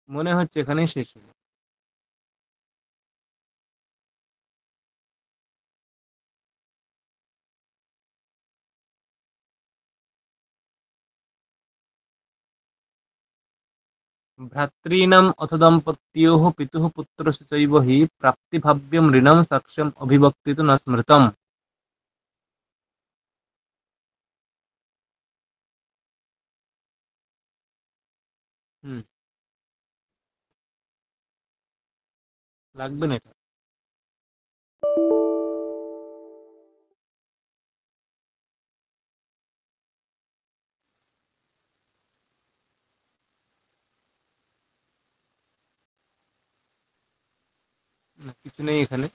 মনে হচ্ছে এখানেই শেষ হলো। भ्रातॄणाम् अथ दम्पत्योः पितुः पुत्रस्य चैव हि प्राप्तिभाव्यं ऋणं साक्ष्यम् अभिवक्तितु न स्मृतम्। হুম, লাগবে না এটা। না, কিছু নেই এখানে।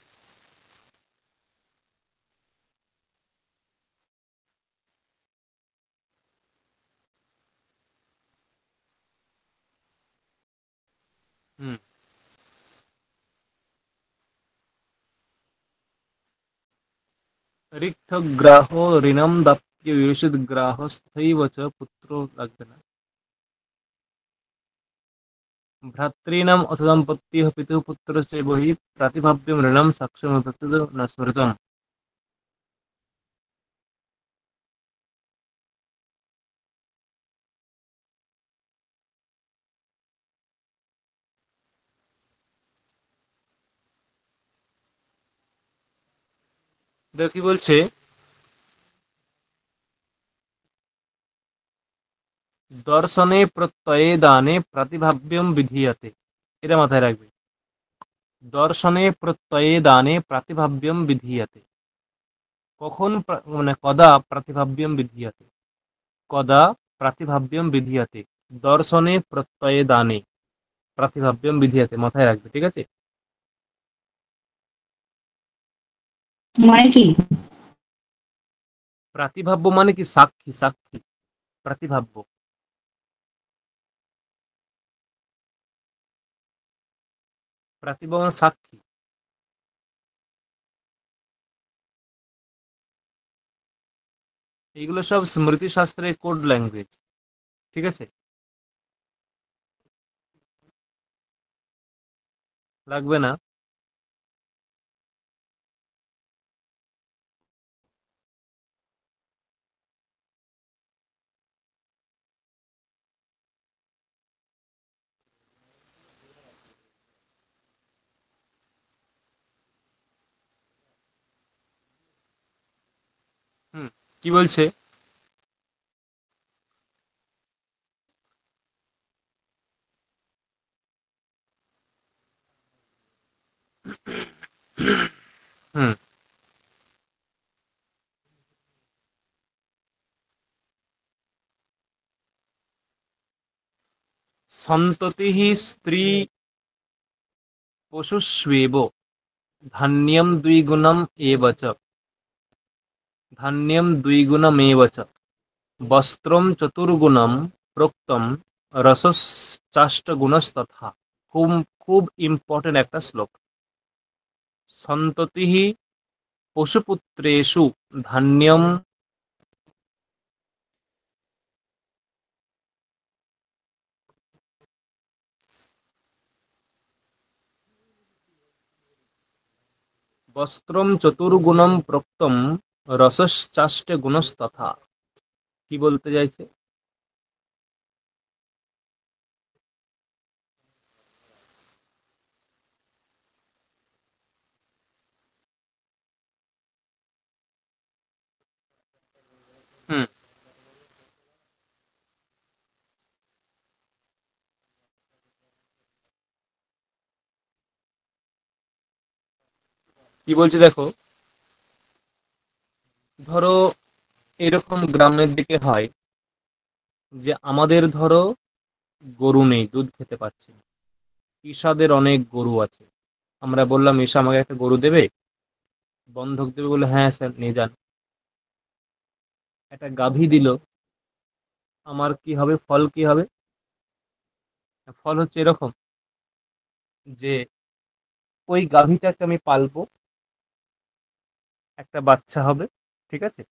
হুম, রিক্তগ্রাহো ঋণম দাপ্য বিশেষগ্রাহস্থৈব চ পুত্র, লাগবে না। भ्रातॄणाम् अथ दम्पत्योः पितुः पुत्रस्य चैव हि प्रातिभाव्यं ऋणं साक्ष्यम् अभिवक्तितु न स्मृतम्। দেখো কি বলছে, দর্শনে প্রত্যয়ে দানে প্রাতিভাব্যম বিধীয়তে। এটা মাথায় রাখবে। দর্শনে প্রত্যয়ে দানে প্রাতিভাব্যম বিধীয়তে। কখন মানে কদা প্রাতিভাব্যম বিধীয়তে, কদা প্রাতিভাব্যম বিধীয়তে, দর্শনে প্রত্যয়ে দানে প্রাতিভাব্যম বিধীয়তে, মাথায় রাখবে, ঠিক আছে? মানে কি? প্রাতিভাব্য মানে কি? সাক্ষী, সাক্ষী, প্রাতিভাব্য। প্রাতিভাব্য মানে সাক্ষী। এইগুলো সব স্মৃতি শাস্ত্রের কোড ল্যাঙ্গুয়েজ, ঠিক আছে? লাগবে না। হুম, কি বলছে? হুম, সন্ততিঃ স্ত্রী পশুষ্বেব ধান্যম দ্বিগুণম এব চ, ধান্যম দ্বিগুণমেব চ, বস্ত্রম চতুর্গুণম প্রোক্তম রসশ্চাষ্টগুণস্তথা। খুব খুব ইম্পর্টেন্ট একটা শ্লোক। সন্ততিঃ পশুপুত্রেষু ধান্যম, বস্ত্রম চতুর্গুণম প্রোক্তম রসশ্চাষ্টগুণস্তথা। কি বলতে চাইছে? হুম, কি বলছে দেখো, ধরো এরকম গ্রামের দিকে হয় যে আমাদের ধরো গরু নেই, দুধ খেতে পাচ্ছি না, ঈশাদের অনেক গরু আছে। আমরা বললাম ঈশা আমাকে একটা গরু দেবে, বন্ধক দেবে, বলে হ্যাঁ স্যার নিয়ে যান। একটা গাভী দিল, আমার কি হবে, ফল কি হবে? ফল হচ্ছে এরকম যে ওই গাভীটাকে আমি পালবো, একটা বাচ্চা হবে, ঠিক আছে?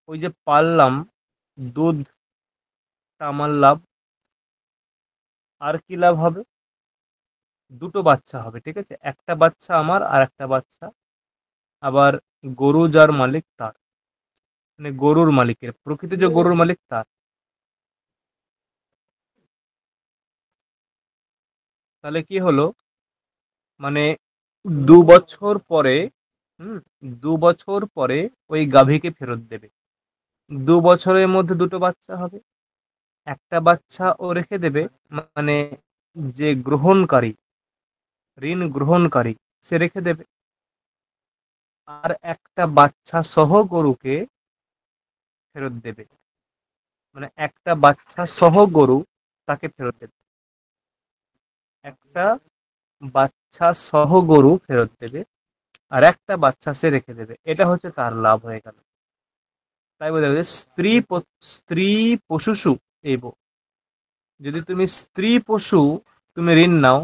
ওই যে পাললাম, দুধটা আমার লাভ, আর কি লাভ হবে? দুটো বাচ্চা হবে, ঠিক আছে? একটা বাচ্চা আমার আর একটা বাচ্চা আবার গরু যার মালিক তার, মানে গরুর মালিকের, প্রকৃত যে গরুর মালিক তার। তাহলে কি হলো, মানে 2 বছর পরে, হুম, 2 বছর পরে ওই গাভীকে ফেরত দেবে। 2 বছরের মধ্যে দুটো বাচ্চা হবে, একটা বাচ্চা ও রেখে দেবে, মানে যে গ্রহণকারী, ঋণ গ্রহণকারী, সে রেখে দেবে, আর একটা বাচ্চা সহ গরুকে ফেরত দেবে, মানে একটা বাচ্চা সহ গরু তাকে ফেরত দেবে, একটা বাচ্চা সহ গরু ফেরত দেবে, আর একটা বাচ্চা সে রেখে দেবে। এটা হচ্ছে তার লাভ হয়ে গেল। তাই বোঝা গেছে স্ত্রী পশুসু এব, যদি তুমি স্ত্রী পশু, তুমি ঋণ নাও,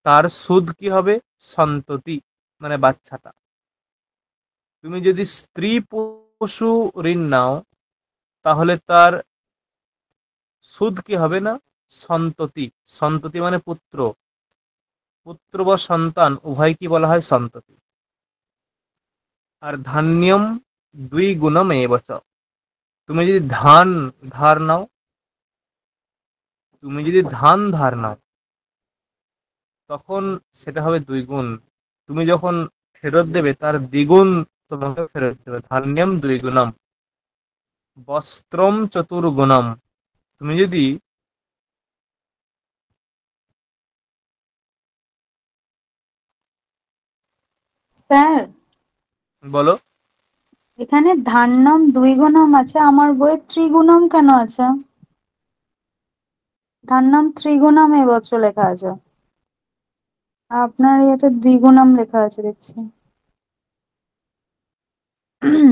তার সুদ কি হবে? সন্ততি, মানে বাচ্চাটা। তুমি যদি স্ত্রী পশু ঋণ নাও, তাহলে তার সুদ কি হবে না? সন্ততি। সন্ততি মানে পুত্র, পুত্র বা সন্তান উভয় কি বলা হয়? সন্ততি। আর ধান্যম দুই গুণম এবচ, তুমি যদি ধান ধার নাও, তুমি যদি ধান ধার নাও, তখন সেটা হবে 2 গুণ। তুমি যখন ফেরত দেবে তার দ্বিগুণ তোমাকে ফেরত দেবে। ধান্যম 2 গুণম, বস্ত্রম 4 গুণম। তুমি যদি স্যার, বলো, এখানে ধান্যম 2 গুণম আছে, আমার বইয়ে ত্রিগুণম কেন আছে? ধান্যম 3 গুণম এবছর লেখা আছে, আপনার ইয়েতে 2 গুণম লেখা আছে দেখছি।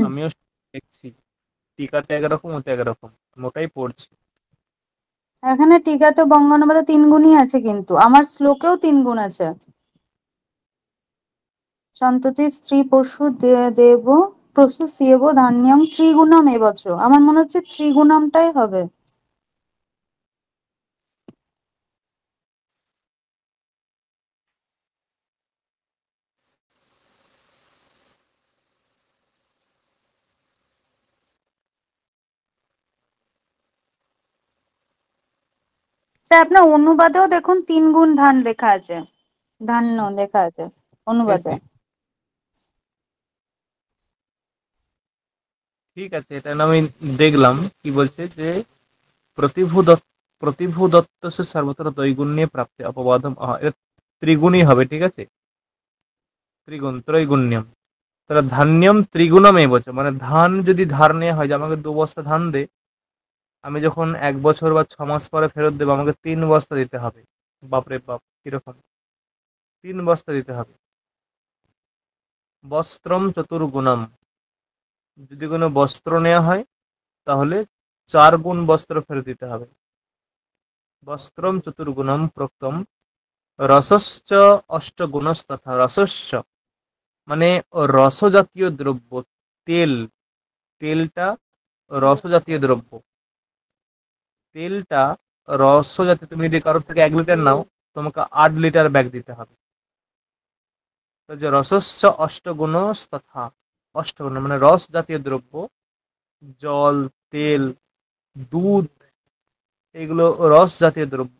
আমিও দেখছি, টিকাতে একরকম, ওতে একরকম, মোটাই পড়ছি। এখানে টিকাতে বঙ্গানুবাদে 3 গুণই আছে, কিন্তু আমার শ্লোকেও 3 গুণ আছে। সন্ততি স্ত্রী পশু দেব পশু সিয়েব ধান্যম ত্রিগুণম এবছর, আমার মনে হচ্ছে ত্রিগুণমটাই হবে। স্যার, আপনার অনুবাদেও দেখুন 3 গুণ ধান লেখা আছে, ধান্য লেখা আছে অনুবাদে। ঠিক আছে, এটা না আমি দেখলাম কি বলছে যে প্রতিভূদত্ত, প্রতিভূদত্ত সে সর্বত্র দৈগুণ্যে প্রাপ্তি অপবাদম এটা ত্রিগুণই হবে, ঠিক আছে? ত্রিগুণ, ত্রৈগুণ্যম। তাহলে ধান্যম ত্রিগুণম এই বছর, মানে ধান যদি ধার নেওয়া হয় যে আমাকে 2 বস্তা ধান দে, আমি যখন 1 বছর বা 6 মাস পরে ফেরত দেবো, আমাকে 3 বস্তা দিতে হবে। বাপরে বাপ, কিরকম! 3 বস্তা দিতে হবে। বস্ত্রম 4 গুণম, যদি কোনো বস্ত্র নেওয়া হয় তাহলে 4 গুণ বস্ত্র ফেরত দিতে হবে। বস্ত্রম 4 গুণম প্রক্তম রসশ্চ 8 গুণস্তথা। রসশ্চ মানে রস জাতীয় দ্রব্য, তেল, তেলটা রস জাতীয় দ্রব্য, তেলটা রস জাতীয়। তুমি যদি কারোর থেকে 1 লিটার নাও, তোমাকে 8 লিটার ব্যাগ দিতে হবে। তো যে রসশ্চ 8 গুণস্তথা, 8 গুণ মানে রস জাতীয় দ্রব্য, জল, তেল, দুধ, এগুলো রস জাতীয় দ্রব্য।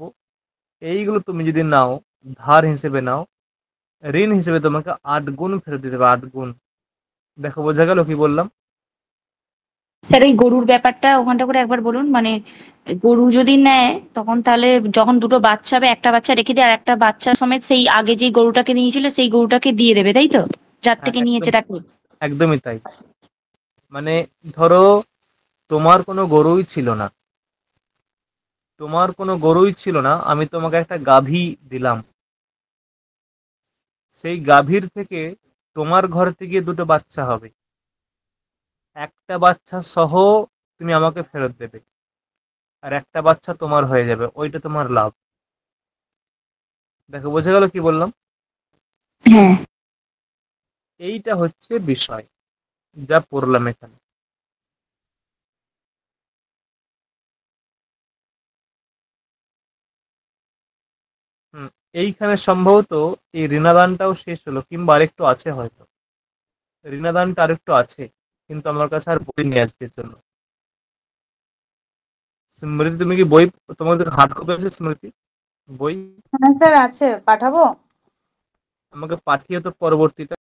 এইগুলো তুমি যদি নাও, ধার হিসেবে নাও, ঋণ হিসেবে তোমাকে 8 গুণ ফেরত দিতে হবে, 8 গুণ। দেখো, বোঝা গেল কি বললাম? স্যার ওই গরুর ব্যাপারটা ওখানটা করে একবার বলুন, মানে গরু যদি নেয় তখন তাহলে যখন দুটো বাচ্চা হবে, একটা বাচ্চা রেখে দিয়ে আর একটা বাচ্চা সমেত সেই আগে যে গরুটাকে নিয়েছিল সেই গরুটাকে দিয়ে দেবে, তাই তো? যার হ্যাঁ, থেকে একদম, নিয়েছে তাকে। একদমই তাই। মানে ধরো তোমার কোনো গরুই ছিল না, আমি তোমাকে একটা গাভী দিলাম, সেই গাভীর থেকে তোমার ঘর থেকে দুটো বাচ্চা হবে, একটা বাচ্চা সহ তুমি আমাকে ফেরত দেবে, আর একটা বাচ্চা তোমার হয়ে যাবে, ওইটা তোমার লাভ। দেখো বোঝা গেল কি বললাম? হ্যাঁ। এইটা হচ্ছে বিষয় যা পড়লাম এখানে। হুম, এইখানে সম্ভবত এই ঋণাদানটাও শেষ হলো, কিংবা আরেকটু আছে হয়তো, ঋণাদানটা আরেকটু আছে, কিন্তু আমার কাছে আর বই নেই আজকের জন্য। স্মৃতি, তুমি কি বই, তোমাদের হার্ড কপি আছে স্মৃতি বই? হ্যাঁ স্যার আছে, পাঠাবো? আমাকে পাঠিয়ে তো পরবর্তীতে